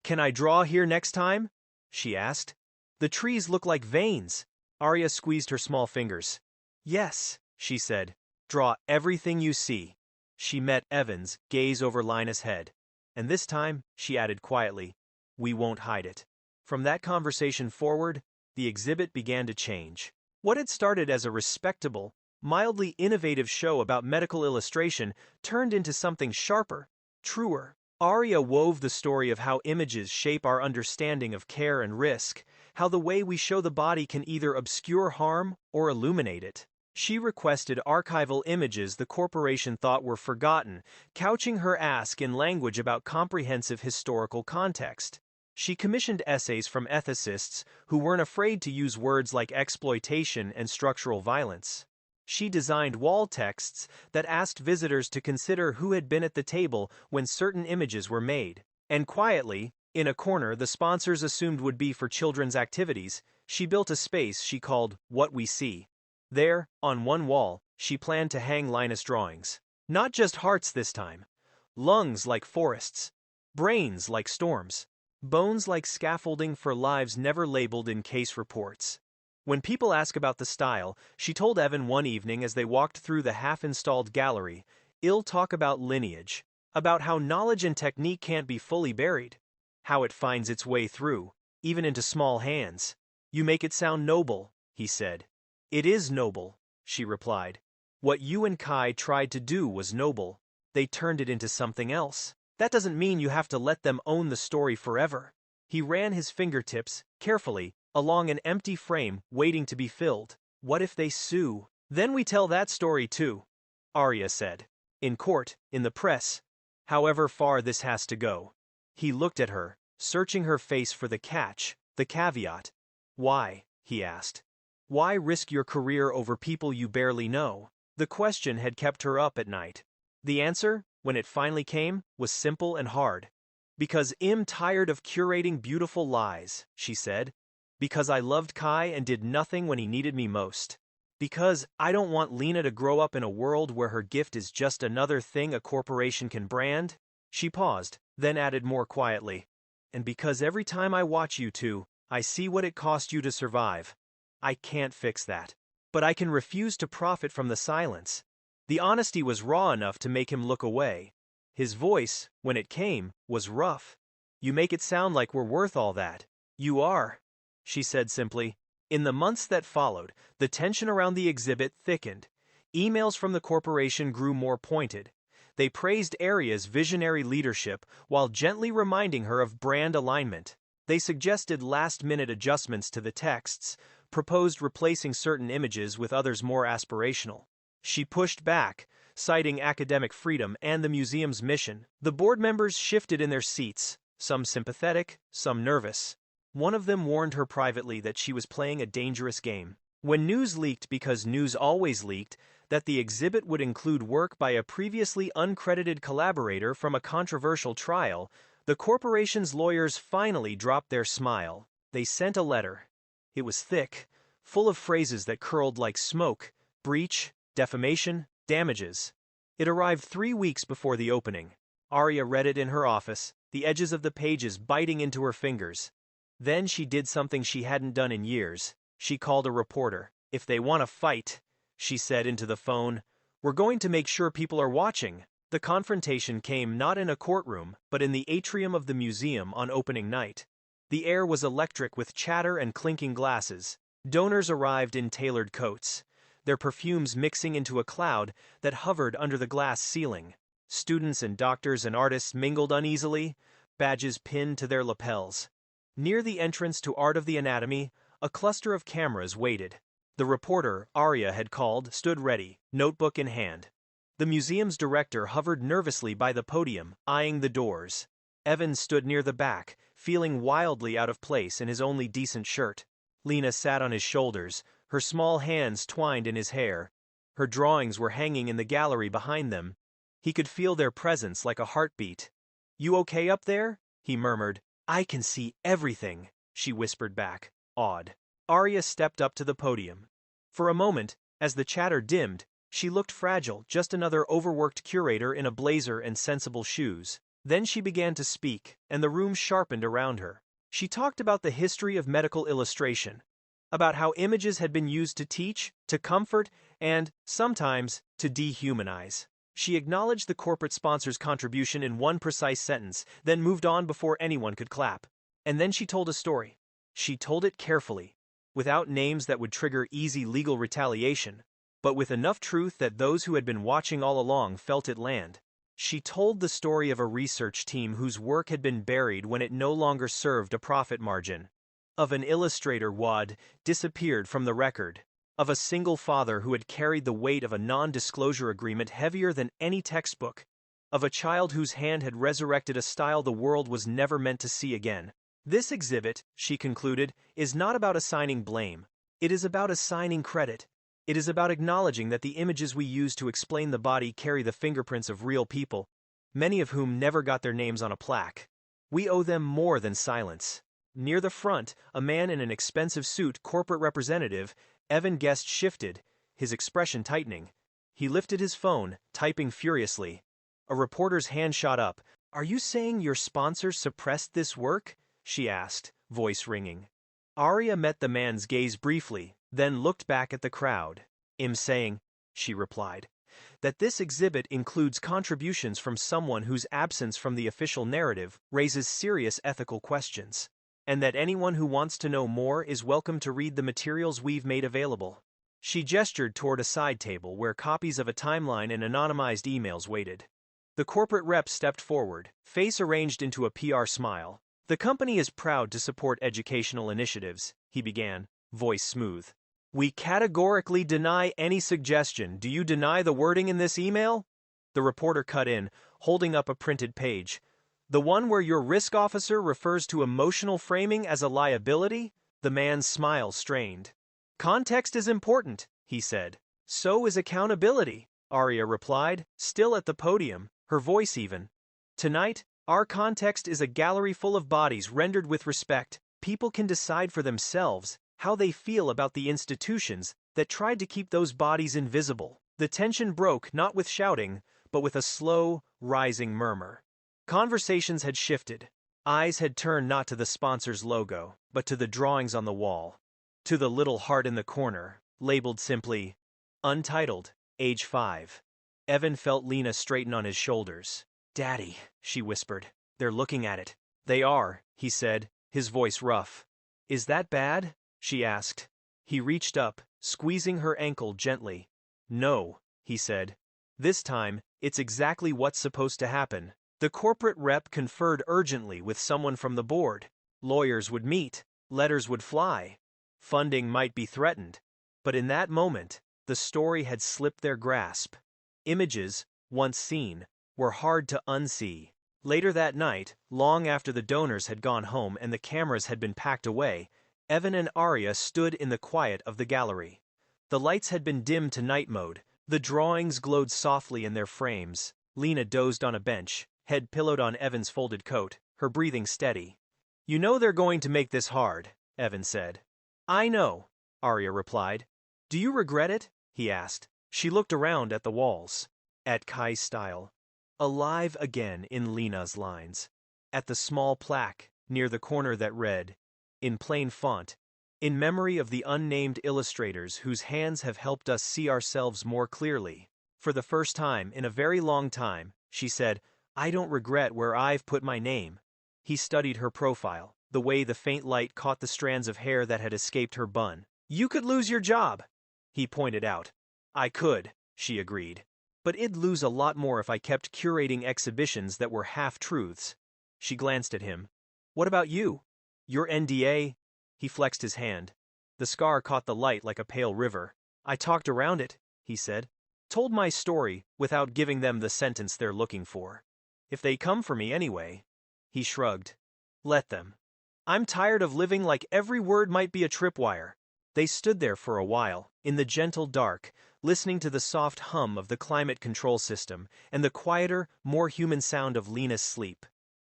Can I draw here next time? She asked. The trees look like veins. Arya squeezed her small fingers. Yes, she said. Draw everything you see. She met Evan's gaze over Lina's head. And this time, she added quietly, we won't hide it. From that conversation forward, the exhibit began to change. What had started as a respectable, mildly innovative show about medical illustration turned into something sharper, truer. Arya wove the story of how images shape our understanding of care and risk, how the way we show the body can either obscure harm or illuminate it. She requested archival images the corporation thought were forgotten, couching her ask in language about comprehensive historical context. She commissioned essays from ethicists who weren't afraid to use words like exploitation and structural violence. She designed wall texts that asked visitors to consider who had been at the table when certain images were made. And quietly, in a corner the sponsors assumed would be for children's activities, she built a space she called What We See. There, on one wall, she planned to hang Linus drawings. Not just hearts this time. Lungs like forests. Brains like storms. Bones like scaffolding for lives never labeled in case reports. When people ask about the style, she told Evan one evening as they walked through the half-installed gallery, it'll talk about lineage, about how knowledge and technique can't be fully buried, how it finds its way through, even into small hands. You make it sound noble, he said. It is noble, she replied. What you and Kai tried to do was noble. They turned it into something else. That doesn't mean you have to let them own the story forever. He ran his fingertips, carefully, along an empty frame waiting to be filled. What if they sue? Then we tell that story too, Arya said. In court, in the press, however far this has to go. He looked at her, searching her face for the catch, the caveat. Why? He asked. Why risk your career over people you barely know? The question had kept her up at night. The answer, when it finally came, was simple and hard. Because I'm tired of curating beautiful lies, she said. Because I loved Kai and did nothing when he needed me most. Because I don't want Lena to grow up in a world where her gift is just another thing a corporation can brand. She paused, then added more quietly. And because every time I watch you two, I see what it cost you to survive. I can't fix that. But I can refuse to profit from the silence. The honesty was raw enough to make him look away. His voice, when it came, was rough. You make it sound like we're worth all that. You are, she said simply. In the months that followed, the tension around the exhibit thickened. Emails from the corporation grew more pointed. They praised Arya's visionary leadership while gently reminding her of brand alignment. They suggested last-minute adjustments to the texts, proposed replacing certain images with others more aspirational. She pushed back, citing academic freedom and the museum's mission. The board members shifted in their seats, some sympathetic, some nervous. One of them warned her privately that she was playing a dangerous game. When news leaked, because news always leaked, that the exhibit would include work by a previously uncredited collaborator from a controversial trial, the corporation's lawyers finally dropped their smile. They sent a letter. It was thick, full of phrases that curled like smoke: breach, defamation, damages. It arrived 3 weeks before the opening. Arya read it in her office, the edges of the pages biting into her fingers. Then she did something she hadn't done in years. She called a reporter. If they want to fight, she said into the phone, we're going to make sure people are watching. The confrontation came not in a courtroom, but in the atrium of the museum on opening night. The air was electric with chatter and clinking glasses. Donors arrived in tailored coats, their perfumes mixing into a cloud that hovered under the glass ceiling. Students and doctors and artists mingled uneasily, badges pinned to their lapels. Near the entrance to Art of the Anatomy, a cluster of cameras waited. The reporter Arya had called stood ready, notebook in hand. The museum's director hovered nervously by the podium, eyeing the doors. Evan stood near the back, feeling wildly out of place in his only decent shirt. Lena sat on his shoulders, her small hands twined in his hair. Her drawings were hanging in the gallery behind them. He could feel their presence like a heartbeat. "You okay up there?" he murmured. "I can see everything," she whispered back, awed. Arya stepped up to the podium. For a moment, as the chatter dimmed, she looked fragile, just another overworked curator in a blazer and sensible shoes. Then she began to speak, and the room sharpened around her. She talked about the history of medical illustration, about how images had been used to teach, to comfort, and, sometimes, to dehumanize. She acknowledged the corporate sponsor's contribution in one precise sentence, then moved on before anyone could clap. And then she told a story. She told it carefully, without names that would trigger easy legal retaliation, but with enough truth that those who had been watching all along felt it land. She told the story of a research team whose work had been buried when it no longer served a profit margin. Of an illustrator who had disappeared from the record. Of a single father who had carried the weight of a non-disclosure agreement heavier than any textbook. Of a child whose hand had resurrected a style the world was never meant to see again. This exhibit, she concluded, is not about assigning blame. It is about assigning credit. It is about acknowledging that the images we use to explain the body carry the fingerprints of real people, many of whom never got their names on a plaque. We owe them more than silence. Near the front, a man in an expensive suit, corporate representative, Evan Guest shifted, his expression tightening. He lifted his phone, typing furiously. A reporter's hand shot up. "Are you saying your sponsor suppressed this work?" she asked, voice ringing. Arya met the man's gaze briefly, then looked back at the crowd. "I'm saying," she replied, "that this exhibit includes contributions from someone whose absence from the official narrative raises serious ethical questions, and that anyone who wants to know more is welcome to read the materials we've made available." She gestured toward a side table where copies of a timeline and anonymized emails waited. The corporate rep stepped forward, face arranged into a PR smile. "The company is proud to support educational initiatives," he began, voice smooth. "We categorically deny any suggestion. Do you deny the wording in this email?" The reporter cut in, holding up a printed page. "The one where your risk officer refers to emotional framing as a liability?" The man's smile strained. "Context is important," he said. "So is accountability," Arya replied, still at the podium, her voice even. "Tonight, our context is a gallery full of bodies rendered with respect. People can decide for themselves how they feel about the institutions that tried to keep those bodies invisible." The tension broke not with shouting, but with a slow, rising murmur. Conversations had shifted. Eyes had turned not to the sponsor's logo, but to the drawings on the wall. To the little heart in the corner, labeled simply, "Untitled, age 5. Evan felt Lena straighten on his shoulders. "Daddy," she whispered. "They're looking at it." "They are," he said, his voice rough. "Is that bad?" she asked. He reached up, squeezing her ankle gently. "No," he said. "This time, it's exactly what's supposed to happen." The corporate rep conferred urgently with someone from the board. Lawyers would meet, letters would fly. Funding might be threatened. But in that moment, the story had slipped their grasp. Images, once seen, were hard to unsee. Later that night, long after the donors had gone home and the cameras had been packed away, Evan and Arya stood in the quiet of the gallery. The lights had been dimmed to night mode. The drawings glowed softly in their frames. Lena dozed on a bench, head pillowed on Evan's folded coat, her breathing steady. "You know they're going to make this hard," Evan said. "I know," Arya replied. "Do you regret it?" he asked. She looked around at the walls. At Kai's style. Alive again in Lena's lines. At the small plaque, near the corner that read, in plain font, "In memory of the unnamed illustrators whose hands have helped us see ourselves more clearly." For the first time in a very long time, she said, "I don't regret where I've put my name." He studied her profile. the way the faint light caught the strands of hair that had escaped her bun. "You could lose your job," he pointed out. "I could," she agreed. "But I'd lose a lot more if I kept curating exhibitions that were half-truths." She glanced at him. "What about you? Your NDA?" He flexed his hand. The scar caught the light like a pale river. "I talked around it," he said. "Told my story without giving them the sentence they're looking for. If they come for me anyway." He shrugged. "Let them. I'm tired of living like every word might be a tripwire." They stood there for a while, in the gentle dark, listening to the soft hum of the climate control system and the quieter, more human sound of Lena's sleep.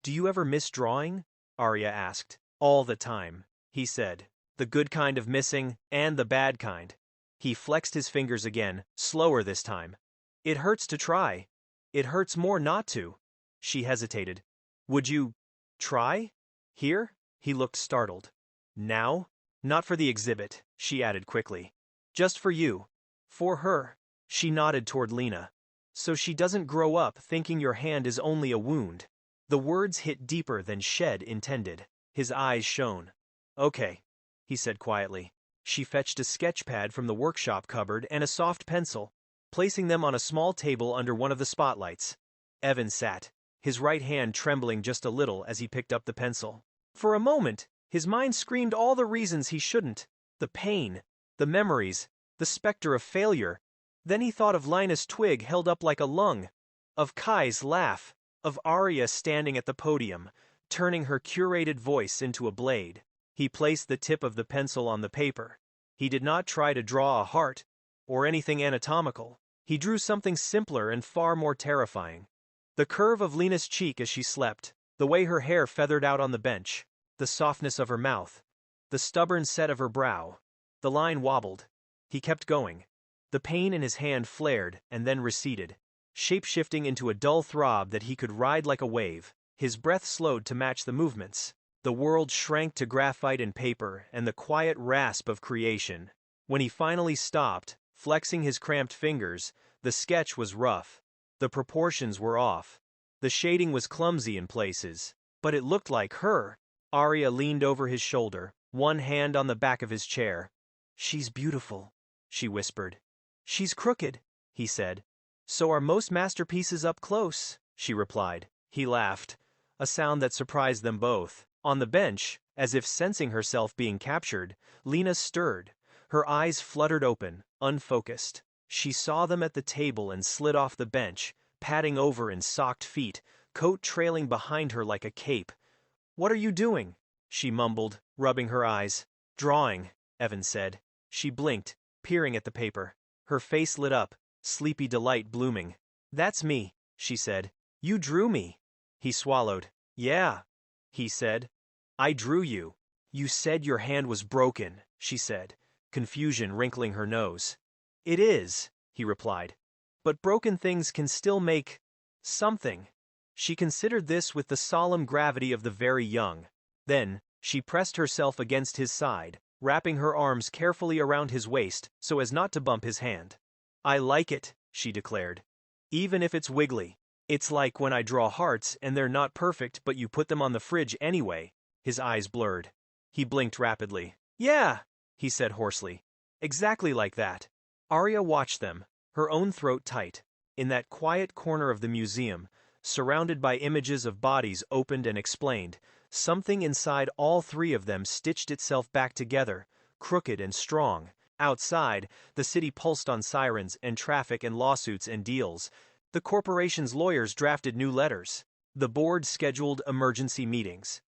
"Do you ever miss drawing?" Arya asked. "All the time," he said. "The good kind of missing, and the bad kind." He flexed his fingers again, slower this time. "It hurts to try. It hurts more not to." She hesitated. "Would you try? Here?" He looked startled. "Now? Not for the exhibit," she added quickly. "Just for you. For her." She nodded toward Lena. "So she doesn't grow up thinking your hand is only a wound." The words hit deeper than Shed intended. His eyes shone. "Okay," he said quietly. She fetched a sketch pad from the workshop cupboard and a soft pencil, placing them on a small table under one of the spotlights. Evan sat, his right hand trembling just a little as he picked up the pencil. For a moment, his mind screamed all the reasons he shouldn't. The pain, the memories, the specter of failure. Then he thought of Linus Twig held up like a lung, of Kai's laugh, of Arya standing at the podium, turning her curated voice into a blade. He placed the tip of the pencil on the paper. He did not try to draw a heart, or anything anatomical. He drew something simpler and far more terrifying. The curve of Lena's cheek as she slept, the way her hair feathered out on the bench, the softness of her mouth, the stubborn set of her brow. The line wobbled. He kept going. The pain in his hand flared and then receded, shape-shifting into a dull throb that he could ride like a wave. His breath slowed to match the movements. The world shrank to graphite and paper and the quiet rasp of creation. When he finally stopped, flexing his cramped fingers, the sketch was rough. The proportions were off. The shading was clumsy in places. But it looked like her. Arya leaned over his shoulder, one hand on the back of his chair. "She's beautiful," she whispered. "She's crooked," he said. "So are most masterpieces up close," she replied. He laughed, a sound that surprised them both. On the bench, as if sensing herself being captured, Lena stirred. Her eyes fluttered open, unfocused. She saw them at the table and slid off the bench, padding over in socked feet, coat trailing behind her like a cape. "What are you doing?" she mumbled, rubbing her eyes. "Drawing," Evan said. She blinked, peering at the paper. Her face lit up, sleepy delight blooming. "That's me," she said. "You drew me." He swallowed. "Yeah," he said. "I drew you." "You said your hand was broken," she said, confusion wrinkling her nose. "It is," he replied. "But broken things can still make something." She considered this with the solemn gravity of the very young. Then, she pressed herself against his side, wrapping her arms carefully around his waist so as not to bump his hand. "I like it," she declared. "Even if it's wiggly. It's like when I draw hearts and they're not perfect but you put them on the fridge anyway." His eyes blurred. He blinked rapidly. "Yeah," he said hoarsely. "Exactly like that." Arya watched them, her own throat tight. In that quiet corner of the museum, surrounded by images of bodies opened and explained, something inside all three of them stitched itself back together, crooked and strong. Outside, the city pulsed on sirens and traffic and lawsuits and deals. The corporation's lawyers drafted new letters. The board scheduled emergency meetings.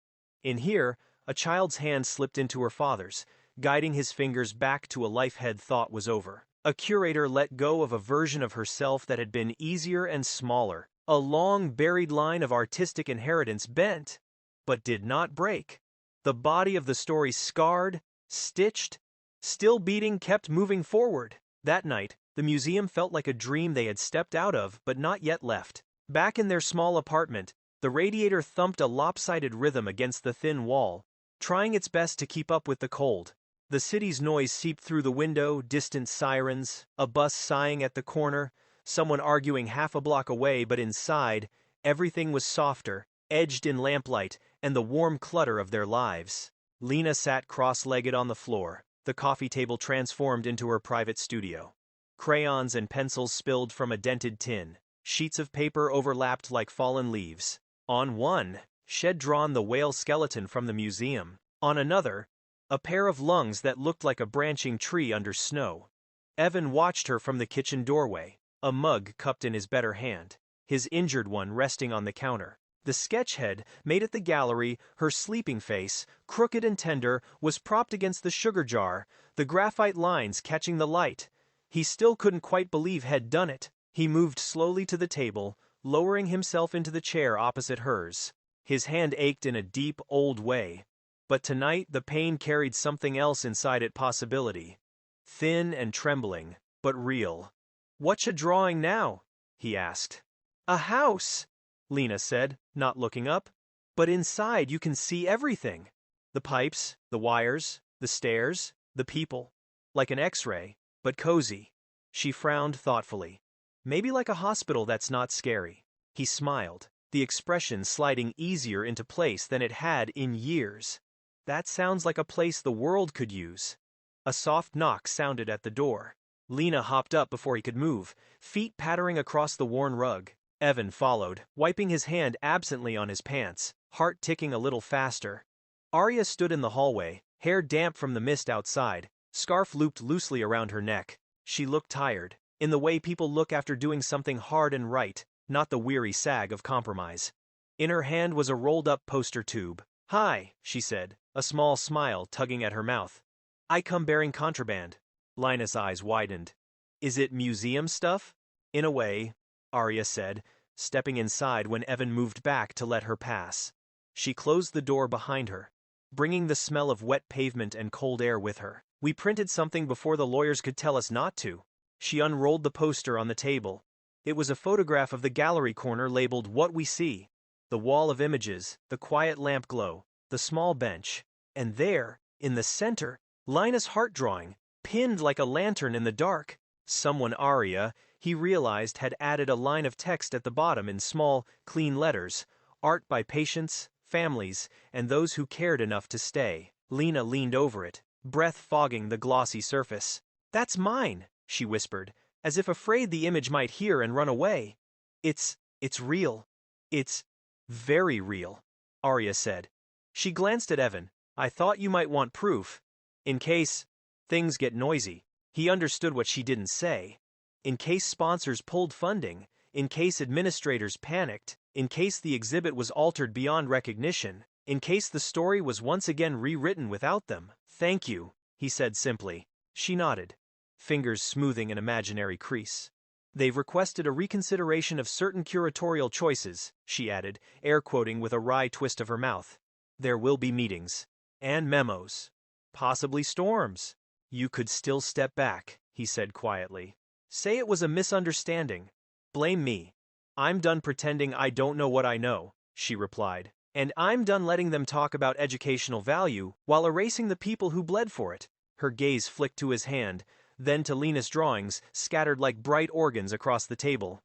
In here, a child's hand slipped into her father's, guiding his fingers back to a life head thought was over. A curator let go of a version of herself that had been easier and smaller. A long buried line of artistic inheritance bent, but did not break. The body of the story scarred, stitched, still beating kept moving forward. That night, the museum felt like a dream they had stepped out of but not yet left. Back in their small apartment, the radiator thumped a lopsided rhythm against the thin wall, trying its best to keep up with the cold. The city's noise seeped through the window, distant sirens, a bus sighing at the corner, someone arguing half a block away, but inside, everything was softer, edged in lamplight and the warm clutter of their lives. Lena sat cross-legged on the floor, the coffee table transformed into her private studio. Crayons and pencils spilled from a dented tin. Sheets of paper overlapped like fallen leaves. On one, she had drawn the whale skeleton from the museum. On another, a pair of lungs that looked like a branching tree under snow. Evan watched her from the kitchen doorway, a mug cupped in his better hand, his injured one resting on the counter. The sketch head, made at the gallery, her sleeping face, crooked and tender, was propped against the sugar jar, the graphite lines catching the light. He still couldn't quite believe had done it. He moved slowly to the table, lowering himself into the chair opposite hers. His hand ached in a deep, old way. But tonight the pain carried something else inside it, possibility. Thin and trembling, but real. "Whatcha drawing now?" he asked. "A house," Lena said, not looking up. "But inside you can see everything. The pipes, the wires, the stairs, the people. Like an X-ray, but cozy." She frowned thoughtfully. "Maybe like a hospital that's not scary." He smiled, the expression sliding easier into place than it had in years. "That sounds like a place the world could use." A soft knock sounded at the door. Lena hopped up before he could move, feet pattering across the worn rug. Evan followed, wiping his hand absently on his pants, heart ticking a little faster. Arya stood in the hallway, hair damp from the mist outside, scarf looped loosely around her neck. She looked tired, in the way people look after doing something hard and right, not the weary sag of compromise. In her hand was a rolled-up poster tube. "Hi," she said, a small smile tugging at her mouth. "I come bearing contraband." Linus' eyes widened. "Is it museum stuff?" "In a way," Arya said, stepping inside when Evan moved back to let her pass. She closed the door behind her, bringing the smell of wet pavement and cold air with her. "We printed something before the lawyers could tell us not to." She unrolled the poster on the table. It was a photograph of the gallery corner labeled "What We See." The wall of images, the quiet lamp glow, the small bench. And there, in the center, Linus' heart drawing, pinned like a lantern in the dark. Someone Arya, he realized, had added a line of text at the bottom in small, clean letters. Art by patients, families, and those who cared enough to stay. Lena leaned over it, breath fogging the glossy surface. "That's mine," she whispered, as if afraid the image might hear and run away. It's real. It's very real," Arya said. She glanced at Evan. "I thought you might want proof. In case things get noisy." He understood what she didn't say. In case sponsors pulled funding, in case administrators panicked, in case the exhibit was altered beyond recognition, in case the story was once again rewritten without them. "Thank you," he said simply. She nodded, fingers smoothing an imaginary crease. "They've requested a reconsideration of certain curatorial choices," she added, air quoting with a wry twist of her mouth. "There will be meetings. And memos. Possibly storms." "You could still step back," he said quietly. "Say it was a misunderstanding. Blame me. I'm done pretending I don't know what I know," she replied. "And I'm done letting them talk about educational value while erasing the people who bled for it." Her gaze flicked to his hand, then to Lena's drawings, scattered like bright organs across the table.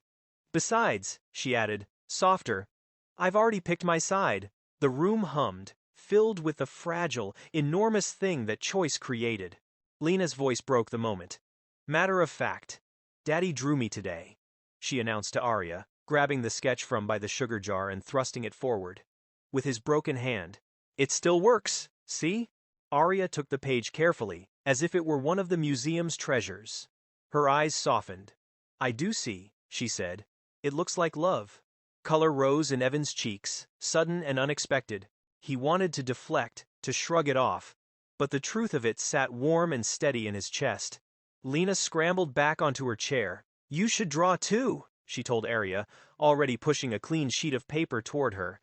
"Besides," she added, softer, "I've already picked my side." The room hummed, filled with the fragile, enormous thing that choice created. Lena's voice broke the moment. "Matter of fact, Daddy drew me today," she announced to Arya, grabbing the sketch from by the sugar jar and thrusting it forward. With his broken hand. "It still works, see?" Arya took the page carefully, as if it were one of the museum's treasures. Her eyes softened. "I do see," she said. "It looks like love." Color rose in Evan's cheeks, sudden and unexpected. He wanted to deflect, to shrug it off, but the truth of it sat warm and steady in his chest. Lena scrambled back onto her chair. "You should draw too," she told Arya, already pushing a clean sheet of paper toward her.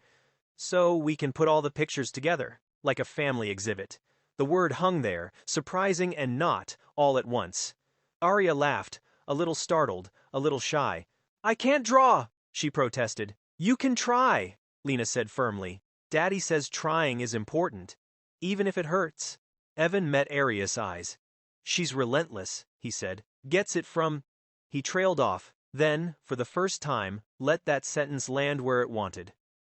"So we can put all the pictures together, like a family exhibit." The word hung there, surprising and not, all at once. Arya laughed, a little startled, a little shy. "I can't draw," she protested. "You can try," Lena said firmly. "Daddy says trying is important, even if it hurts." Evan met Arya's eyes. "She's relentless," he said. "Gets it from—" He trailed off, then, for the first time, let that sentence land where it wanted.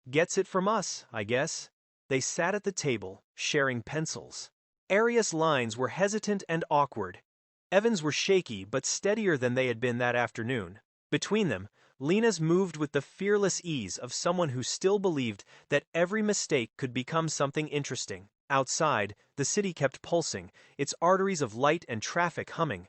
Gets it from us, I guess. They sat at the table, sharing pencils. Arius' lines were hesitant and awkward. Evan's were shaky but steadier than they had been that afternoon. Between them, Lena's moved with the fearless ease of someone who still believed that every mistake could become something interesting. Outside, the city kept pulsing, its arteries of light and traffic humming.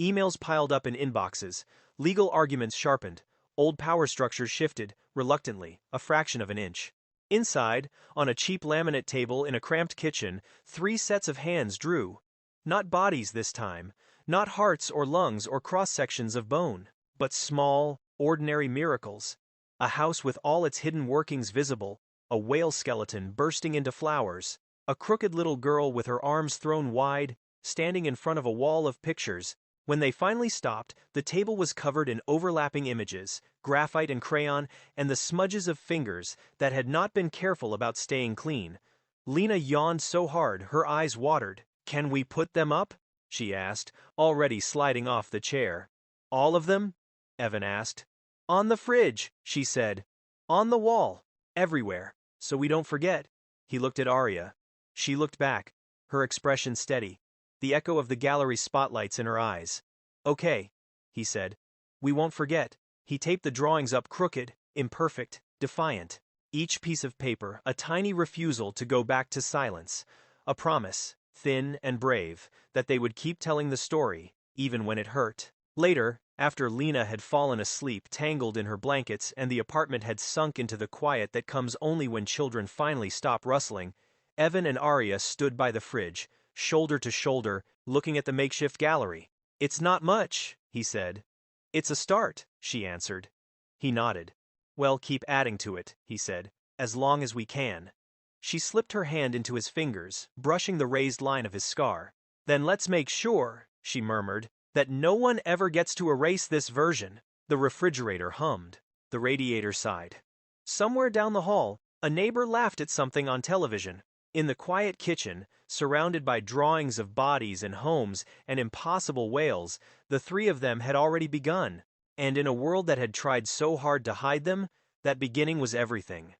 Emails piled up in inboxes, legal arguments sharpened, old power structures shifted, reluctantly, a fraction of an inch. Inside, on a cheap laminate table in a cramped kitchen, 3 sets of hands drew. Not bodies this time, not hearts or lungs or cross-sections of bone, but small, ordinary miracles. A house with all its hidden workings visible, a whale skeleton bursting into flowers, a crooked little girl with her arms thrown wide, standing in front of a wall of pictures. When they finally stopped, the table was covered in overlapping images, graphite and crayon, and the smudges of fingers that had not been careful about staying clean. Lena yawned so hard her eyes watered. "Can we put them up?" she asked, already sliding off the chair. "All of them?" Evan asked. "On the fridge," she said. "On the wall. Everywhere. So we don't forget." He looked at Arya. She looked back, her expression steady, the echo of the gallery spotlights in her eyes. "Okay," he said. "We won't forget." He taped the drawings up crooked, imperfect, defiant. Each piece of paper a tiny refusal to go back to silence. A promise, thin and brave, that they would keep telling the story, even when it hurt. Later, after Lena had fallen asleep tangled in her blankets and the apartment had sunk into the quiet that comes only when children finally stop rustling, Evan and Arya stood by the fridge, shoulder to shoulder, looking at the makeshift gallery. "It's not much," he said. "It's a start," she answered. He nodded. "Well, keep adding to it," he said, "as long as we can." She slipped her hand into his fingers, brushing the raised line of his scar. "Then let's make sure," she murmured, "that no one ever gets to erase this version." The refrigerator hummed. The radiator sighed. Somewhere down the hall, a neighbor laughed at something on television. In the quiet kitchen, surrounded by drawings of bodies and homes and impossible wails, the 3 of them had already begun. And in a world that had tried so hard to hide them, that beginning was everything.